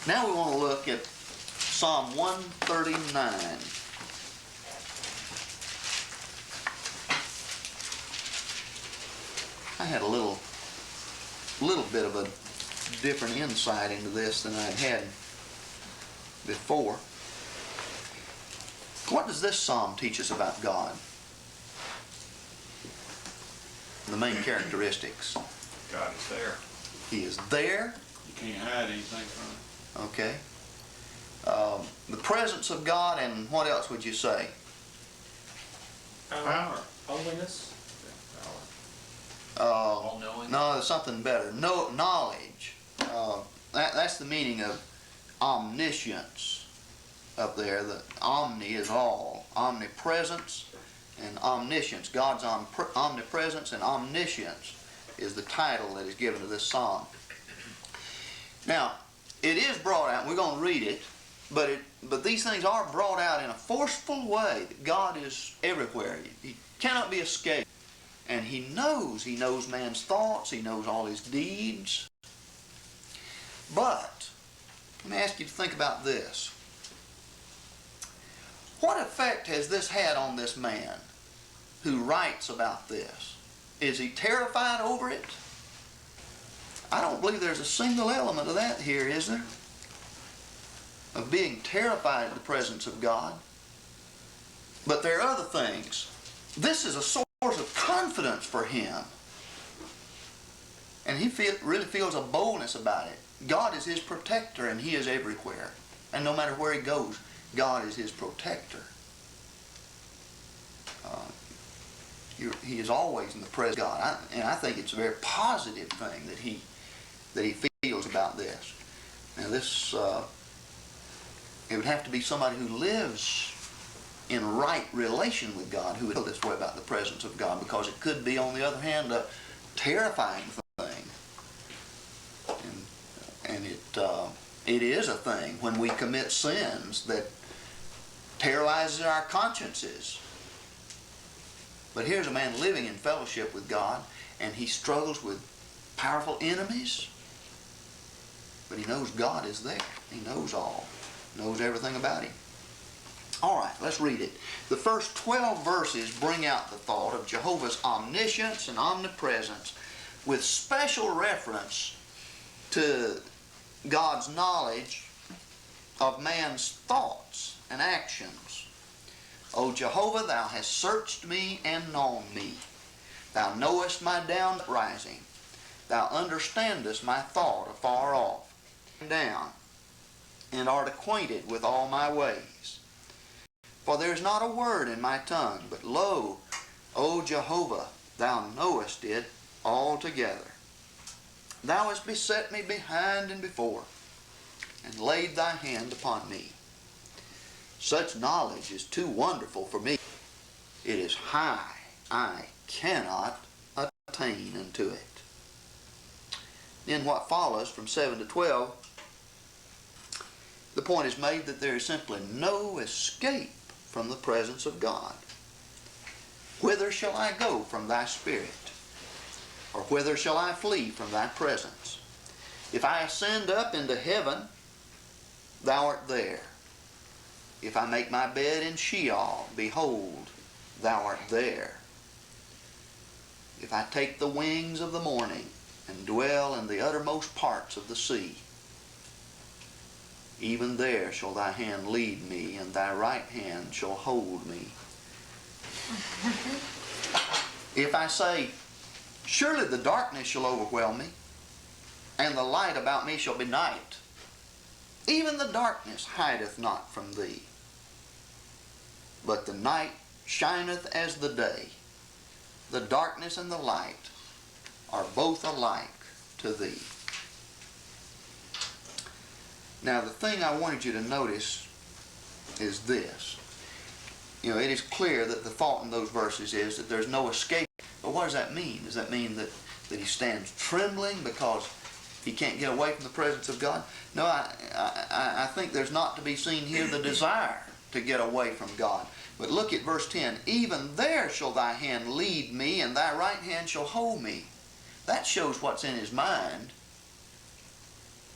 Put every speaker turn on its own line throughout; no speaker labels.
Now we want to look at Psalm 139. I had a little bit of a different insight into this than I'd had before. What does this psalm teach us about God? The main characteristics.
God is there.
He is there.
You can't hide anything from Him.
Okay. The presence of God, and what else would you say?
Power.
Holiness.
Power.
All-knowing.
No, there's something better. No, knowledge. That's the meaning of omniscience up there. The omni is all. Omnipresence and omniscience. God's omnipresence and omniscience is the title that is given to this psalm. Now, it is brought out, we're going to read it, but these things are brought out in a forceful way. That God is everywhere. He cannot be escaped. And He knows man's thoughts. He knows all his deeds. But, let me ask you to think about this. What effect has this had on this man who writes about this? Is he terrified over it? I don't believe there's a single element of that here, is there? Of being terrified at the presence of God. But there are other things. This is a source of confidence for him. And he really feels a boldness about it. God is his protector, and He is everywhere. And no matter where he goes, God is his protector. He is always in the presence of God. And I think it's a very positive thing that he feels about this. Now this, it would have to be somebody who lives in right relation with God who would feel this way about the presence of God, because it could be, on the other hand, a terrifying thing. And it is a thing when we commit sins that terrorizes our consciences. But here's a man living in fellowship with God, and he struggles with powerful enemies, but he knows God is there. He knows all, knows everything about him. All right, let's read it. The first 12 verses bring out the thought of Jehovah's omniscience and omnipresence, with special reference to God's knowledge of man's thoughts and actions. O Jehovah, Thou hast searched me and known me. Thou knowest my down rising. Thou understandest my thought afar off and down, and art acquainted with all my ways. For there is not a word in my tongue, but lo, O Jehovah, Thou knowest it altogether. Thou hast beset me behind and before, and laid Thy hand upon me. Such knowledge is too wonderful for me. It is high. I cannot attain unto it. Then what follows from 7 to 12, the point is made that there is simply no escape from the presence of God. Whither shall I go from Thy Spirit? Or whither shall I flee from Thy presence? If I ascend up into heaven, Thou art there. If I make my bed in Sheol, behold, Thou art there. If I take the wings of the morning and dwell in the uttermost parts of the sea, even there shall Thy hand lead me, and Thy right hand shall hold me. If I say, surely the darkness shall overwhelm me, and the light about me shall be night, even the darkness hideth not from Thee. But the night shineth as the day. The darkness and the light are both alike to Thee. Now the thing I wanted you to notice is this. You know, it is clear that the thought in those verses is that there's no escape. But what does that mean? Does that mean that he stands trembling because he can't get away from the presence of God? No, I think there's not to be seen here the desire to get away from God. But look at verse 10. Even there shall Thy hand lead me, and Thy right hand shall hold me. That shows what's in his mind.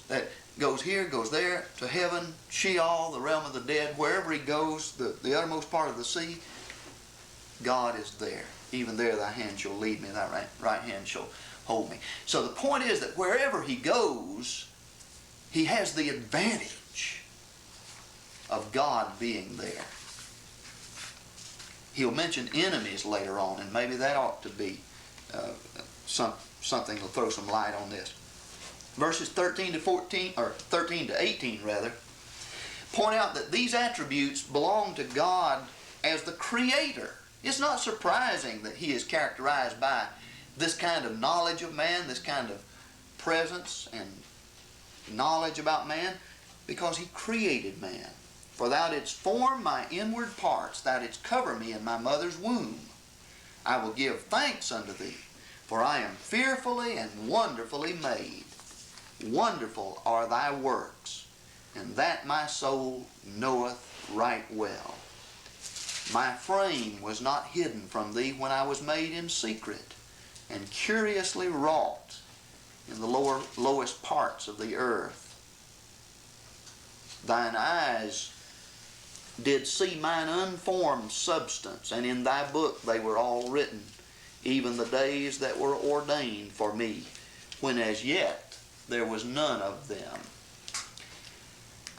That goes here, goes there, to heaven, Sheol, the realm of the dead, wherever he goes, the uttermost part of the sea, God is there. Even there thy hand shall lead me, thy right hand shall hold me. So the point is that wherever he goes, he has the advantage of God being there. He'll mention enemies later on, and maybe that ought to be something to throw some light on this. Verses 13 to 18 rather, point out that these attributes belong to God as the Creator. It's not surprising that he is characterized by this kind of knowledge of man, this kind of presence and knowledge about man, because he created man. For thou didst form my inward parts, thou didst cover me in my mother's womb. I will give thanks unto thee, for I am fearfully and wonderfully made. Wonderful are thy works, and that my soul knoweth right well. My frame was not hidden from thee when I was made in secret, and curiously wrought in the lowest parts of the earth. Thine eyes did see mine unformed substance, and in thy book they were all written, even the days that were ordained for me, when as yet there was none of them.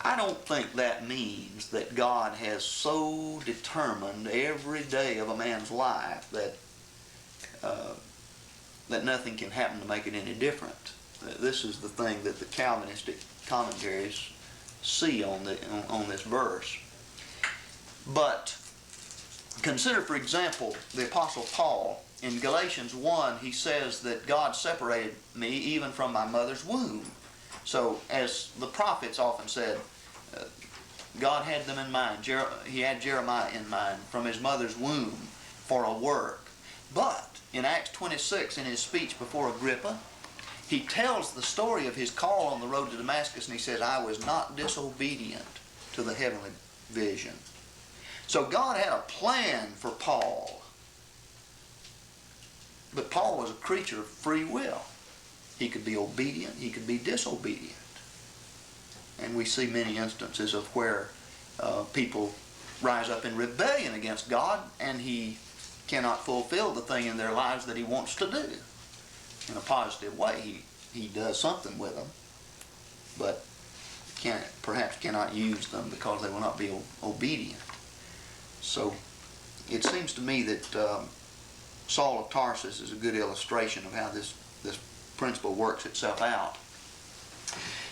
I don't think that means that God has so determined every day of a man's life that that nothing can happen to make it any different. This is the thing that the Calvinistic commentaries see on this verse. But consider, for example, the Apostle Paul. In Galatians 1, he says that God separated me even from my mother's womb. So, as the prophets often said, God had them in mind. He had Jeremiah in mind from his mother's womb for a work. But in Acts 26, in his speech before Agrippa, he tells the story of his call on the road to Damascus, and he says, I was not disobedient to the heavenly vision. So God had a plan for Paul. But Paul was a creature of free will. He could be obedient, he could be disobedient. And we see many instances of where people rise up in rebellion against God, and he cannot fulfill the thing in their lives that he wants to do. In a positive way, he does something with them, but perhaps cannot use them because they will not be obedient. So it seems to me that Saul of Tarsus is a good illustration of how this principle works itself out.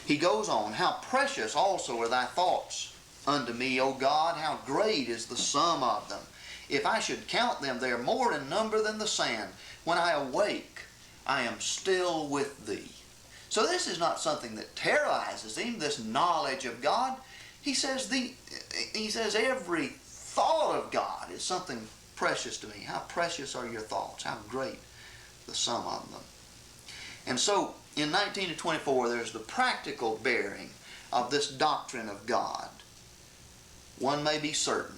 He goes on, how precious also are thy thoughts unto me, O God, how great is the sum of them. If I should count them, they are more in number than the sand. When I awake, I am still with thee. So this is not something that terrorizes him, this knowledge of God. He says every thought of God is something precious to me. How precious are your thoughts? How great the sum of them. And so in 19 to 24, there's the practical bearing of this doctrine of God. One may be certain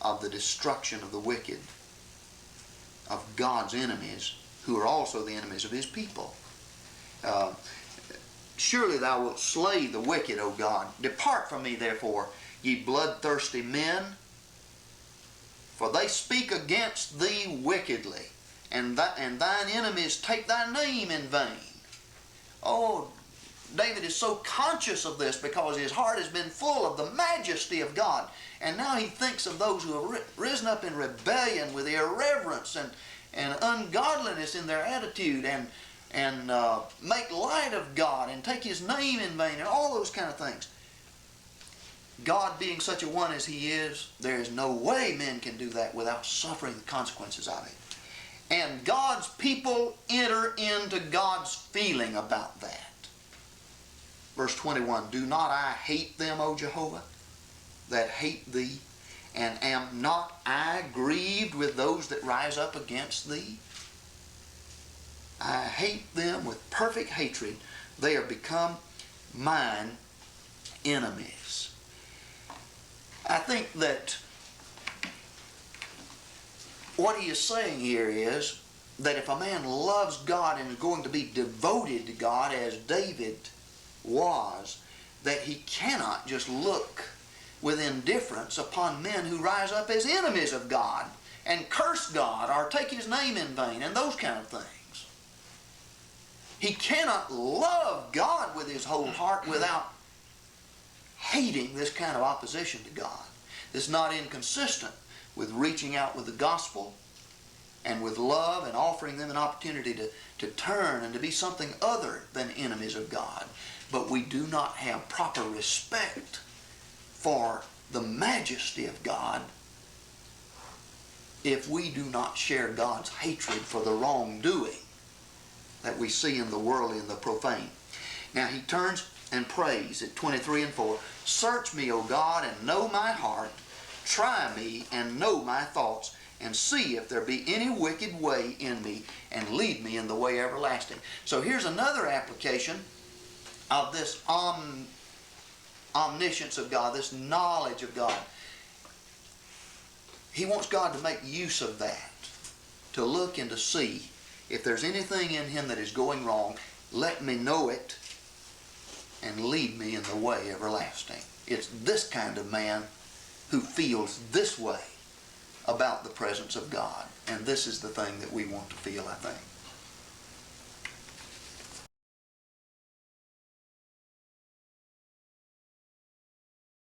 of the destruction of the wicked, of God's enemies, who are also the enemies of his people. Surely thou wilt slay the wicked, O God. Depart from me, therefore, ye bloodthirsty men, for they speak against thee wickedly, and thine enemies take thy name in vain. Oh, David is so conscious of this because his heart has been full of the majesty of God. And now he thinks of those who have risen up in rebellion with irreverence and ungodliness in their attitude and make light of God and take his name in vain and all those kind of things. God being such a one as he is, there is no way men can do that without suffering the consequences of it. And God's people enter into God's feeling about that. Verse 21, do not I hate them, O Jehovah, that hate thee? And am not I grieved with those that rise up against thee? I hate them with perfect hatred. They are become mine enemies. I think that what he is saying here is that if a man loves God and is going to be devoted to God as David was that he cannot just look with indifference upon men who rise up as enemies of God and curse God or take his name in vain and those kind of things. He cannot love God with his whole heart without hating this kind of opposition to God. It's not inconsistent with reaching out with the gospel and with love and offering them an opportunity to turn and to be something other than enemies of God. But we do not have proper respect for the majesty of God if we do not share God's hatred for the wrongdoing that we see in the worldly and the profane. Now he turns and prays at 23 and 4, "Search me, O God, and know my heart. Try me and know my thoughts, and see if there be any wicked way in me, and lead me in the way everlasting." So here's another application of this omniscience of God, this knowledge of God. He wants God to make use of that, to look and to see if there's anything in him that is going wrong. Let me know it and lead me in the way everlasting. It's this kind of man who feels this way about the presence of God. And this is the thing that we want to feel, I think.